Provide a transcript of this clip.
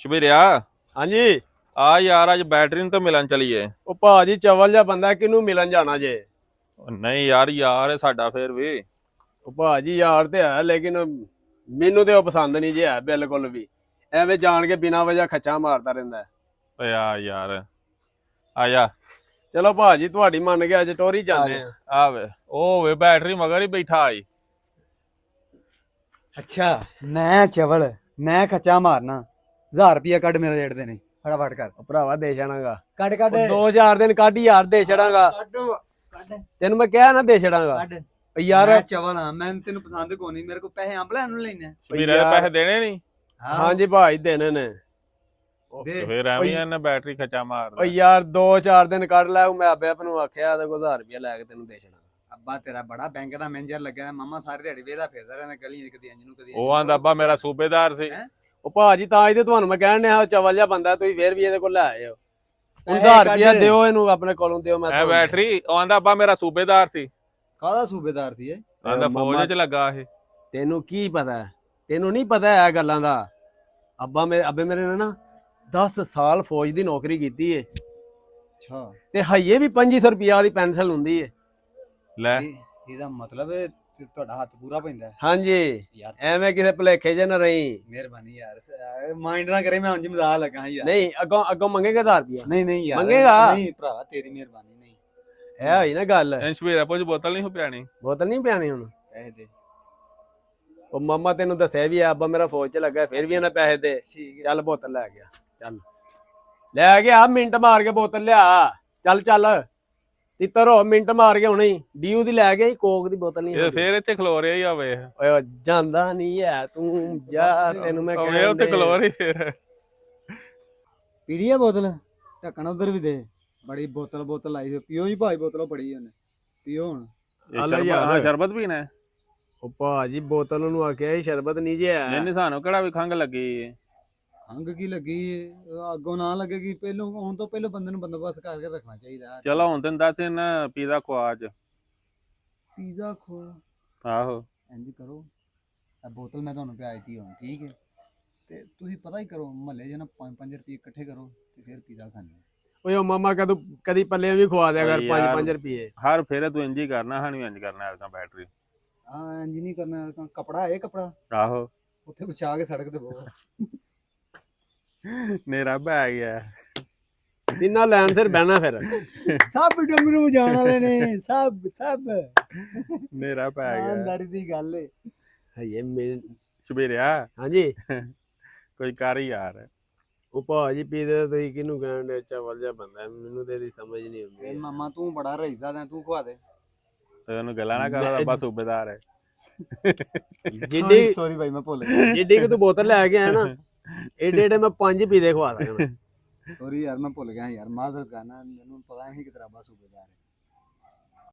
ਸ਼ਬੀਰਿਆ ਹਾਂਜੀ। ਆ ਯਾਰ ਅੱਜ ਬੈਟਰੀ ਨੂੰ ਤਾਂ ਮਿਲਣ ਚਲੀਏ। ਉਹ ਭਾਜੀ ਚਵਲ ਜਿਹਾ ਬੰਦਾ ਕਿਹਨੂੰ ਮਿਲਣ ਜਾਣਾ ਜੇ। ਨਹੀਂ ਯਾਰ ਹੈ ਸਾਡਾ ਫੇਰ ਵੀ। ਉਹ ਭਾਜੀ ਯਾਰ ਤੇ ਹੈ ਲੇਕਿਨ ਮੈਨੂੰ ਤੇ ਉਹ ਪਸੰਦ ਨਹੀਂ ਜੇ ਹੈ ਬਿਲਕੁਲ ਵੀ। ਐਵੇਂ ਜਾਣ ਕੇ ਬਿਨਾਂ ਵਜ੍ਹਾ ਖੱਚਾ ਮਾਰਦਾ ਰਹਿੰਦਾ। ਓਏ ਆ ਯਾਰ ਆ ਜਾ। ਚਲੋ ਭਾਜੀ ਤੁਹਾਡੀ ਮੰਨ ਕੇ ਅੱਜ ਟੋਰੀ ਜਾਂਦੇ ਆ। ਆ ਵੇ ਉਹ ਵੇ ਬੈਟਰੀ ਮਗਰ ਹੀ ਬੈਠਾ ਆਈ। ਅੱਛਾ ਮੈਂ ਚਵਲ ਮੈਂ ਖੱਚਾ ਮਾਰਨਾ 1000 ਰੁਪਿਆ ਕੱਢ ਮੇਰੇ ਜੇੜ ਦੇ ਨੇ ਫਟਾਫਟ ਕਰ ਉਹ ਭਰਾਵਾ ਦੇ ਛੜਾਂਗਾ। ਕੱਢ ਕੱਢ 2000 ਦਿਨ ਕੱਢ ਯਾਰ ਦੇ ਛੜਾਂਗਾ। ਕੱਢ ਤੈਨੂੰ ਮੈਂ ਕਿਹਾ ਨਾ ਦੇ ਛੜਾਂਗਾ ਕੱਢ ਯਾਰ। ਮੈਂ ਚਵਲ ਹਾਂ ਮੈਂ ਤੈਨੂੰ ਪਸੰਦ ਕੋ ਨਹੀਂ ਮੇਰੇ ਕੋ ਪੈਸੇ ਅੰਬਲਾ ਨੂੰ ਲੈਣੇ ਸ਼ਬੀਰੇ ਦੇ ਪੈਸੇ ਦੇਣੇ ਨਹੀਂ। ਹਾਂਜੀ ਭਾਈ ਦੇਣੇ ਨੇ। ਦੇ ਫੇਰ ਐਵੇਂ ਇਹਨੇ ਬੈਟਰੀ ਖਚਾ ਉਹ ਮਾਰਦਾ। ਯਾਰ 2-4 ਦਿਨ ਕੱਢ ਲੈ। ਮੈਂ ਆਪੇ ਆਪ ਨੂੰ ਆਖਿਆ ਤੇ 1000 ਰੁਪਿਆ ਲੈ ਕੇ ਤੈਨੂੰ ਦੇ ਛੜਾਂਗਾ। ਅੱਬਾ ਤੇਰਾ ਬੜਾ ਬੈਂਕ ਦਾ ਮੈਨੇਜਰ ਲੱਗਾ ਮਾਮਾ ਸਾਰੀ ਦਿਹਾੜੀ ਵੇਲਾ ਫਿਰਦਾ ਰਹਿੰਦਾ ਗਲੀ ਕਦੀ ਅੰਜ ਨੂੰ ਕਦੀ ਉਹ ਆਂਦਾ ਅੱਬਾ ਮੇਰਾ ਸੂਬੇਦਾਰ ਸੀ। ਉਹ ਭਾਜੀ ਤਾਂ ਹੀ ਤੇ ਤੁਹਾਨੂੰ ਮੈਂ ਕਹਿਣ ਡਿਆ ਚਵਲ ਜਿਹਾ ਬੰਦਾ ਤੁਸੀਂ ਫੇਰ ਵੀ ਇਹਦੇ ਕੋਲ ਲੈ ਆਇਓ। 1000 ਰੁਪਿਆ ਦਿਓ ਇਹਨੂੰ ਆਪਣੇ ਕੋਲੋਂ ਦਿਓ। ਮੈਂ ਐ ਬੈਟਰੀ ਉਹ ਆਂਦਾ ਅੱਬਾ ਮੇਰਾ ਸੂਬੇਦਾਰ ਸੀ। ਕਾਹਦਾ ਸੂਬੇਦਾਰ ਸੀ ਇਹ ਆਂਦਾ ਫੌਜ 'ਚ ਲੱਗਾ ਇਹ। ਤੈਨੂੰ ਕੀ ਪਤਾ ਤੈਨੂੰ ਨਹੀਂ ਪਤਾ ਇਹ ਗੱਲਾਂ ਦਾ। ਅੱਬੇ ਮੇਰੇ ਨੇ ਨਾ 10 ਸਾਲ ਫੌਜ ਦੀ ਨੌਕਰੀ ਕੀਤੀ ਏ ਅੱਛਾ ਤੇ ਹਈਏ ਵੀ 2500 ਰੁਪਿਆ ਦੀ ਪੈਨਸ਼ਨ ਹੁੰਦੀ ਏ। ਲੈ ਇਹਦਾ ਮਤਲਬ ਤੁਹਾਡਾ ਹੱਥ ਪੂਰਾ ਪੈਂਦਾ ਹਾਂਜੀ ਯਾਰ ਐਵੇਂ ਕਿਸੇ ਭੁਲੇਖੇ ਜੇ ਨਾ ਰਹੀ। ਮਿਹਰਬਾਨੀ ਯਾਰ ਮਾਈਂਡ ਨਾ ਕਰੇ ਮੈਂ ਉਂਝ ਮਜ਼ਾਕ ਲੱਗਾ ਯਾਰ ਨਹੀਂ ਅੱਗੋਂ ਮੰਗੇਗਾ 1000 ਰੁਪਿਆ। ਨਹੀਂ ਯਾਰ ਮੰਗੇਗਾ? ਨਹੀਂ ਭਰਾ ਤੇਰੀ ਮਿਹਰਬਾਨੀ ਨਹੀਂ ਇਹ ਹੋਈ ਨਾ ਗੱਲ। ਐਂ ਸ਼ਬੀਰਾ ਪੁੱਛ ਬੋਤਲ ਨਹੀਂ ਹੋ ਪਿਆਣੀ। ਬੋਤਲ ਨਹੀਂ ਪਿਆਣੀ ਹੁਣ। ਪੈਸੇ ਦੇ ਉਹ ਮਾਮਾ ਤੈਨੂੰ ਦੱਸਿਆ ਵੀ ਆ ਅੱਬਾ ਮੇਰਾ ਫੌਜ 'ਚ ਲੱਗਾ ਫਿਰ ਵੀ ਇਹਨਾਂ ਪੈਸੇ ਦੇ। ਠੀਕ ਚੱਲ ਬੋਤਲ ਲੈ ਗਿਆ। ਚੱਲ ਲੈ ਗਿਆ ਮਿੰਟ ਮਾਰ ਕੇ ਬੋਤਲ ਲਿਆ। ਚੱਲ ਤਿੱਤਰ ਹੋ ਮਿੰਟ ਮਾਰ ਕੇ ਹੁਣੇ ਹੀ ਡੀਯੂ ਦੀ ਲੈ ਗਿਆ ਕੋਕ ਦੀ ਬੋਤਲ ਨਹੀਂ। ਇਹ ਫੇਰ ਇੱਥੇ ਖਲੋ ਰਿਹਾ ਹੀ ਆ ਵੇ। ਓਏ ਜਾਂਦਾ ਨਹੀਂ ਹੈ ਤੂੰ ਜਾ ਤੈਨੂੰ ਮੈਂ ਓਏ ਉੱਥੇ ਖਲੋ ਰਹੀ ਫੇਰ। ਪੀੜੀ ਆ ਬੋਤਲ ਢੱਕਣ ਉਧਰ ਵੀ ਦੇ ਬੜੀ ਬੋਤਲ ਆਈ ਪੀਓ ਜੀ ਭਾਈ ਬੋਤਲ ਬੜੀ ਉਹਨੇ ਪੀਓ ਹੁਣ ਸ਼ਰਬਤ ਪੀਣਾ। ਉਹ ਭਾਜੀ ਬੋਤਲ ਨੂੰ ਆਖਿਆ ਇਹ ਸ਼ਰਬਤ ਨਹੀਂ ਜੇ ਹੈ। ਨਹੀਂ ਸਾਨੂੰ ਕਿਹੜਾ ਵੀ ਖੰਗ ਲੱਗੀ ਏ। ਖੰਗ ਕੀ ਲੱਗੀ ਅੱਗੋਂ ਨਾ ਲੱਗੇਗੀ ਪਹਿਲੋਂ ਆਉਣ ਤੋਂ ਪਹਿਲਾਂ ਬੰਦੇ ਨੂੰ ਬੰਦੋਬਸਤ ਕਰਕੇ ਰੱਖਣਾ ਚਾਹੀਦਾ। ਚਲੋ ਹੁਣ ਤੈਨੂੰ ਦੱਸ ਇਹਨਾਂ ਪੀਜ਼ਾ ਖਵਾ ਅੱਜ। ਪੀਜ਼ਾ ਖੋ ਆਹੋ ਇੰਜ ਕਰੋ ਇਹ ਬੋਤਲ ਮੈਂ ਤੁਹਾਨੂੰ ਪਿਆ ਦਿੱਤੀ ਹੁਣ ਠੀਕ ਹੈ ਤੇ ਤੁਸੀਂ ਪਤਾ ਹੀ ਕਰੋ ਮਹੱਲੇ 'ਚ ਨਾ 5-5 ਰੁਪਏ ਇਕੱਠੇ ਕਰੋ ਤੇ ਫਿਰ ਪੀਜ਼ਾ ਖਾਣੇ। ਓਏ ਉਹ ਮਾਮਾ ਕਦੀ ਪੱਲੇ ਵੀ ਖਵਾ ਦਿਆ ਕਰ ਓਏ ਯਾਰ। 5-5 ਰੁਪਏ। ਹਰ ਫੇਰੇ ਤੂੰ ਇੰਜ ਹੀ ਕਰਨਾ ਸਾਨੂੰ ਇੰਜ ਕਰਨਾ ਐਸਾ ਬੈਟਰੀ। ਹਾਂ ਇੰਜ ਨਹੀਂ ਕਰਨਾ ਕਪੜਾ ਹੈ ਕਪੜਾ ਆਹੋ ਉੱਥੇ ਵਿਛਾ ਕੇ ਸੜਕ ਤੇ ਬਹੁਤ ਨੇਰਾ ਬਹਿ ਗਿਆ। ਤਿੰਨਾਂ ਲੈਣ ਸਿਰ ਬਹਿਣਾ ਫਿਰ। ਸਭ ਡੰਗਰੂ ਜਾਣ ਵਾਲੇ ਨੇ ਸਭ ਨੇਰਾ ਪੈ ਗਿਆ। ਇਮਾਨਦਾਰੀ ਦੀ ਗੱਲ ਏ ਹਈਏ ਸ਼ਬੀਰਿਆ ਹਾਂਜੀ ਕੋਈ ਕਰ ਯਾਰ। ਉਹ ਭਾਜੀ ਪੀਦੇ ਤੁਸੀਂ ਕਿਹਨੂੰ ਕਹਿਣ ਦੇ ਚਵਲ ਜਿਹਾ ਬੰਦਾ ਮੈਨੂੰ ਤੇ ਇਹਦੀ ਸਮਝ ਨਹੀਂ ਇਹ ਆਉਂਦੀ। ਮਾਮਾ ਤੂੰ ਬੜਾ ਰਈਸਾ ਦਾ ਤੂੰ ਖਵਾ ਦੇ ਤੇ ਉਹਨੂੰ ਗੱਲਾਂ ਨਾ ਕਰਦਾ ਅੱਬਾ ਸੂਬੇਦਾਰ ਹੈ। ਜਿੱਡੀ ਸੌਰੀ ਭਾਈ ਮੈਂ ਭੁੱਲ ਗਿਆ ਜਿੱਡੀ ਕਿ ਤੂੰ ਬੋਤਲ ਲੈ ਕੇ ਆਇਆ ਨਾ ਏਡੇ ਮੈਂ 5 ਪੀਦੇ ਖਵਾ ਸਕਦਾ। ਸੌਰੀ ਯਾਰ ਮੈਂ ਭੁੱਲ ਗਿਆ ਯਾਰ ਮਾਜ਼ਰਤ ਕਰਨਾ ਮੈਨੂੰ ਪਤਾ ਨਹੀਂ ਕਿ ਤੇਰਾ ਅੱਬਾ ਸੂਬੇਦਾਰ ਹੈ।